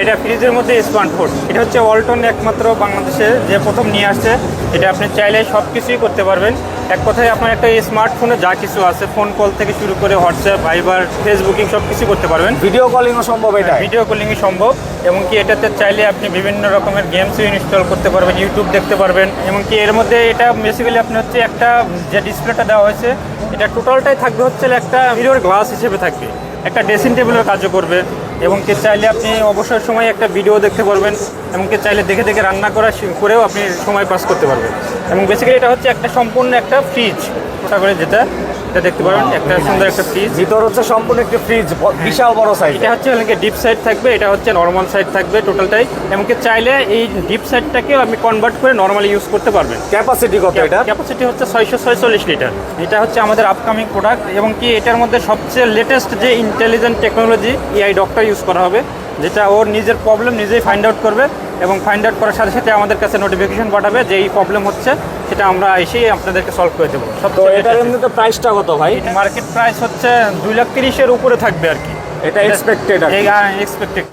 এটা ফ্রিজের মধ্যে স্মার্টফোন, এটা হচ্ছে ওয়ালটন একমাত্র বাংলাদেশে যে প্রথম নিয়ে আসছে। এটা আপনি চাইলে সব কিছুই করতে পারবেন। এক কথায় আপনার একটা স্মার্টফোনে যা কিছু আছে, ফোন কল থেকে শুরু করে হোয়াটসঅ্যাপ, ভাইবার, ফেসবুকিং সব কিছু করতে পারবেন। ভিডিও কলিংও সম্ভব এটা? ভিডিও কলিংই সম্ভব, এমনকি এটাতে চাইলে আপনি বিভিন্ন রকমের গেমসও ইনস্টল করতে পারবেন, ইউটিউব দেখতে পারবেন। এমনকি এর মধ্যে এটা বেসিক্যালি আপনি হচ্ছে একটা যে ডিসপ্লেটা দেওয়া হয়েছে, এটা টোটালটাই থাকবে হচ্ছে একটা ভিডিওর গ্লাস হিসেবে থাকবে, একটা ড্রেসিং টেবিলের কাজও করবে। এবং কি চাইলে আপনি অবসর সময়ে একটা ভিডিও দেখতে পারবেন, এমনকি চাইলে দেখে দেখে রান্না করেও আপনি সময় পাস করতে পারবেন। এবং বেসিক্যালি এটা হচ্ছে একটা সম্পূর্ণ একটা ফ্রিজ, ওটা করে যেটা দেখতে পারেন, একটা সুন্দর একটা ফ্রিজ। ভিতর হচ্ছে সম্পূর্ণ একটা ফ্রিজ, বিশাল বড় সাইজ। এটা হচ্ছে ডিপ সাইড থাকবে, এটা হচ্ছে নর্মাল সাইড থাকবে টোটালটাই। এমনকি চাইলে এই ডিপ সাইডটাকেও আপনি কনভার্ট করে নর্মালি ইউজ করতে পারবেন। ক্যাপাসিটি কত এটা? ক্যাপাসিটি হচ্ছে 646 লিটার। এটা হচ্ছে আমাদের আপকামিং প্রোডাক্ট, এবং কি এটার মধ্যে সবচেয়ে লেটেস্ট যে intelligent technology AI doctor use করা হবে, যেটা ওর নিজের প্রবলেম নিজেই ফাইন্ড আউট করবে, এবং ফাইন্ড আউট করার সাথে সাথে আমাদের কাছে নোটিফিকেশন পাঠাবে যে এই প্রবলেম হচ্ছে, সেটা আমরা এসেই আপনাদেরকে সলভ করে দেবো। তো এটার এমনিতে প্রাইসটা কত ভাই? মার্কেট প্রাইস হচ্ছে 2,30,000-এর উপরে থাকবে আর কি। এটা এক্সপেক্টেড? এক্সপেক্টেড।